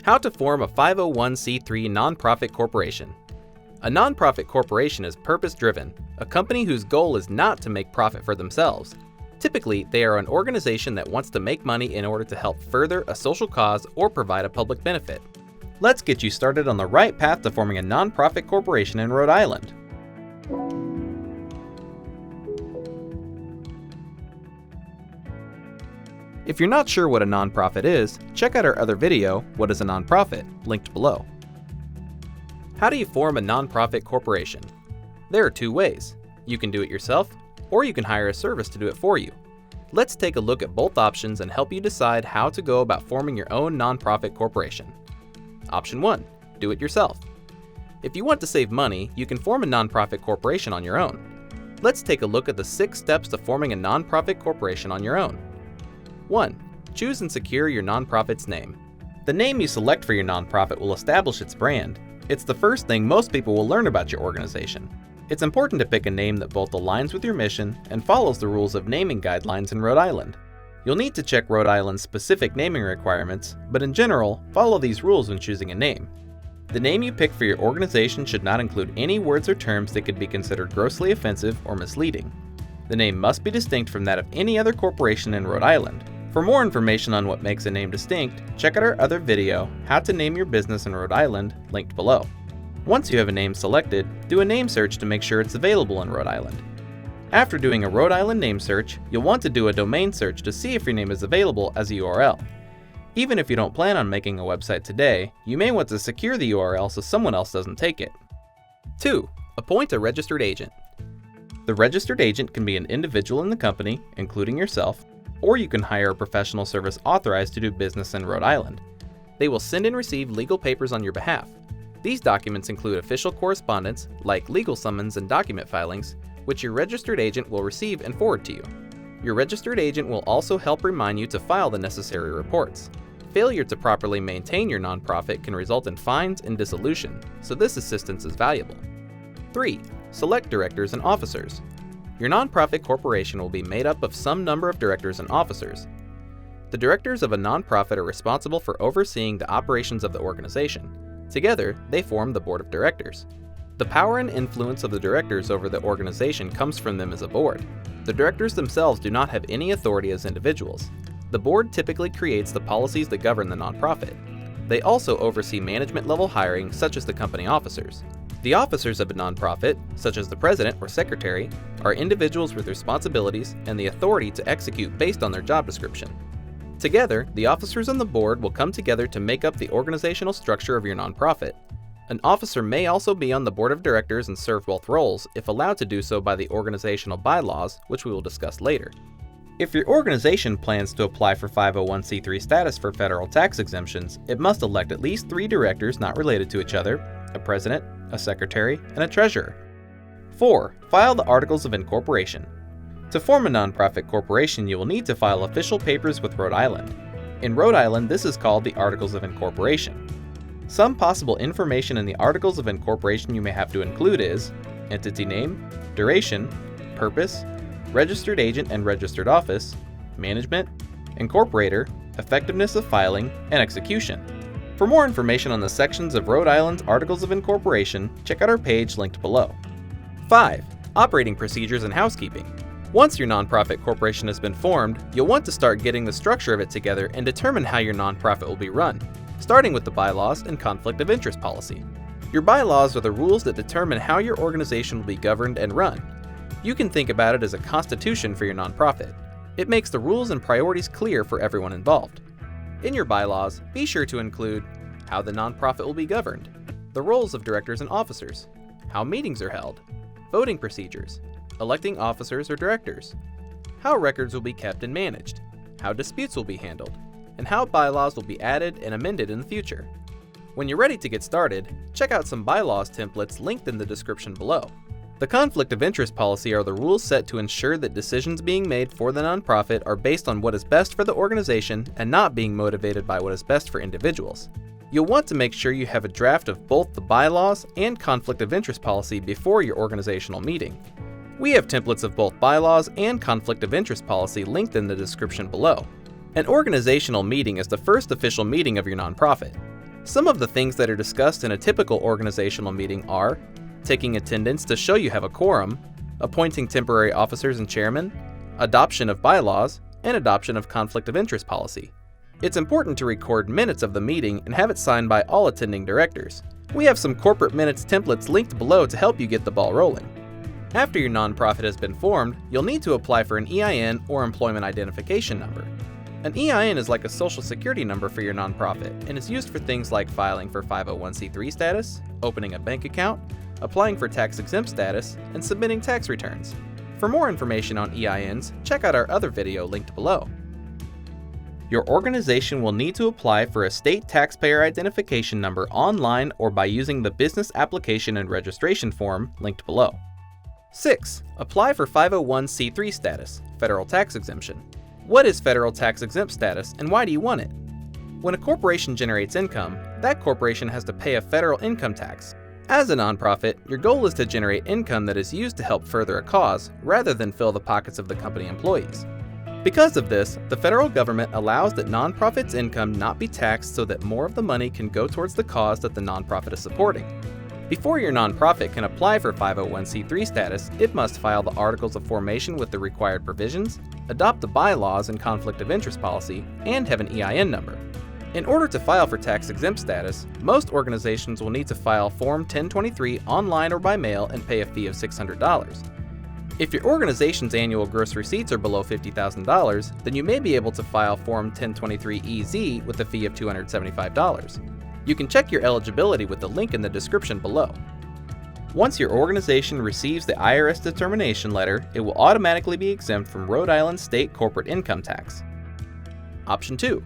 How to form a 501c3 nonprofit corporation. A nonprofit corporation is purpose-driven, a company whose goal is not to make profit for themselves. Typically, they are an organization that wants to make money in order to help further a social cause or provide a public benefit. Let's get you started on the right path to forming a nonprofit corporation in Rhode Island. If you're not sure what a nonprofit is, check out our other video, What is a Nonprofit?, linked below. How do you form a nonprofit corporation? There are two ways. You can do it yourself, or you can hire a service to do it for you. Let's take a look at both options and help you decide how to go about forming your own nonprofit corporation. Option 1. Do it yourself. If you want to save money, you can form a nonprofit corporation on your own. Let's take a look at the 6 steps to forming a nonprofit corporation on your own. 1. Choose and secure your nonprofit's name. The name you select for your nonprofit will establish its brand. It's the first thing most people will learn about your organization. It's important to pick a name that both aligns with your mission and follows the rules of naming guidelines in Rhode Island. You'll need to check Rhode Island's specific naming requirements, but in general, follow these rules when choosing a name. The name you pick for your organization should not include any words or terms that could be considered grossly offensive or misleading. The name must be distinct from that of any other corporation in Rhode Island. For more information on what makes a name distinct, check out our other video, How to Name Your Business in Rhode Island, linked below. Once you have a name selected, do a name search to make sure it's available in Rhode Island. After doing a Rhode Island name search, you'll want to do a domain search to see if your name is available as a URL. Even if you don't plan on making a website today, you may want to secure the URL so someone else doesn't take it. 2. Appoint a registered agent. The registered agent can be an individual in the company, including yourself, or you can hire a professional service authorized to do business in Rhode Island. They will send and receive legal papers on your behalf. These documents include official correspondence, like legal summons and document filings, which your registered agent will receive and forward to you. Your registered agent will also help remind you to file the necessary reports. Failure to properly maintain your nonprofit can result in fines and dissolution, so this assistance is valuable. 3. Select directors and officers. Your nonprofit corporation will be made up of some number of directors and officers. The directors of a nonprofit are responsible for overseeing the operations of the organization. Together, they form the board of directors. The power and influence of the directors over the organization comes from them as a board. The directors themselves do not have any authority as individuals. The board typically creates the policies that govern the nonprofit. They also oversee management-level hiring, such as the company officers. The officers of a nonprofit, such as the president or secretary, are individuals with responsibilities and the authority to execute based on their job description. Together, the officers on the board will come together to make up the organizational structure of your nonprofit. An officer may also be on the board of directors and serve both roles if allowed to do so by the organizational bylaws, which we will discuss later. If your organization plans to apply for 501c3 status for federal tax exemptions, it must elect at least 3 directors not related to each other, a president, a secretary, and a treasurer. 4. File the Articles of Incorporation. To form a nonprofit corporation, you will need to file official papers with Rhode Island. In Rhode Island, this is called the Articles of Incorporation. Some possible information in the Articles of Incorporation you may have to include is entity name, duration, purpose, registered agent and registered office, management, incorporator, effectiveness of filing, and execution. For more information on the sections of Rhode Island's Articles of Incorporation, check out our page linked below. 5. Operating procedures and housekeeping. Once your nonprofit corporation has been formed, you'll want to start getting the structure of it together and determine how your nonprofit will be run, starting with the bylaws and conflict of interest policy. Your bylaws are the rules that determine how your organization will be governed and run. You can think about it as a constitution for your nonprofit. It makes the rules and priorities clear for everyone involved. In your bylaws, be sure to include how the nonprofit will be governed, the roles of directors and officers, how meetings are held, voting procedures, electing officers or directors, how records will be kept and managed, how disputes will be handled, and how bylaws will be added and amended in the future. When you're ready to get started, check out some bylaws templates linked in the description below. The conflict of interest policy are the rules set to ensure that decisions being made for the nonprofit are based on what is best for the organization and not being motivated by what is best for individuals. You'll want to make sure you have a draft of both the bylaws and conflict of interest policy before your organizational meeting. We have templates of both bylaws and conflict of interest policy linked in the description below. An organizational meeting is the first official meeting of your nonprofit. Some of the things that are discussed in a typical organizational meeting are taking attendance to show you have a quorum, appointing temporary officers and chairmen, adoption of bylaws, and adoption of conflict of interest policy. It's important to record minutes of the meeting and have it signed by all attending directors. We have some corporate minutes templates linked below to help you get the ball rolling. After your nonprofit has been formed, you'll need to apply for an EIN or employment identification number. An EIN is like a social security number for your nonprofit and is used for things like filing for 501c3 status, opening a bank account, applying for tax exempt status, and submitting tax returns. For more information on EINs, check out our other video linked below. Your organization will need to apply for a state taxpayer identification number online or by using the business application and registration form linked below. 6. Apply for 501c3 status, federal tax exemption. What is federal tax exempt status and why do you want it? When a corporation generates income, that corporation has to pay a federal income tax. As a nonprofit, your goal is to generate income that is used to help further a cause rather than fill the pockets of the company employees. Because of this, the federal government allows that nonprofits' income not be taxed so that more of the money can go towards the cause that the nonprofit is supporting. Before your nonprofit can apply for 501c3 status, it must file the articles of formation with the required provisions, adopt the bylaws and conflict of interest policy, and have an EIN number. In order to file for tax exempt status, most organizations will need to file Form 1023 online or by mail and pay a fee of $600. If your organization's annual gross receipts are below $50,000, then you may be able to file Form 1023-EZ with a fee of $275. You can check your eligibility with the link in the description below. Once your organization receives the IRS determination letter, it will automatically be exempt from Rhode Island state corporate income tax. Option 2.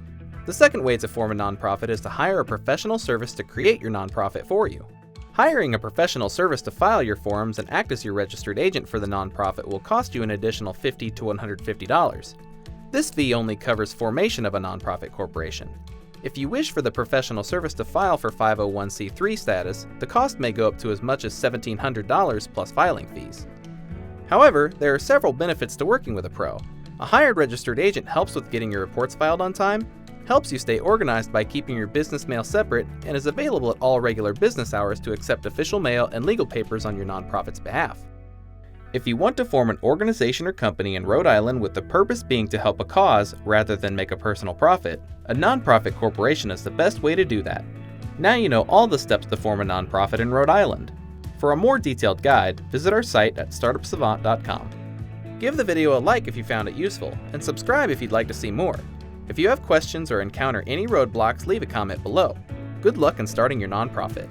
The second way to form a nonprofit is to hire a professional service to create your nonprofit for you. Hiring a professional service to file your forms and act as your registered agent for the nonprofit will cost you an additional $50 to $150. This fee only covers formation of a nonprofit corporation. If you wish for the professional service to file for 501c3 status, the cost may go up to as much as $1,700 plus filing fees. However, there are several benefits to working with a pro. A hired registered agent helps with getting your reports filed on time, helps you stay organized by keeping your business mail separate, and is available at all regular business hours to accept official mail and legal papers on your nonprofit's behalf. If you want to form an organization or company in Rhode Island with the purpose being to help a cause rather than make a personal profit, a nonprofit corporation is the best way to do that. Now you know all the steps to form a nonprofit in Rhode Island. For a more detailed guide, visit our site at startupsavant.com. Give the video a like if you found it useful, and subscribe if you'd like to see more. If you have questions or encounter any roadblocks, leave a comment below. Good luck in starting your nonprofit.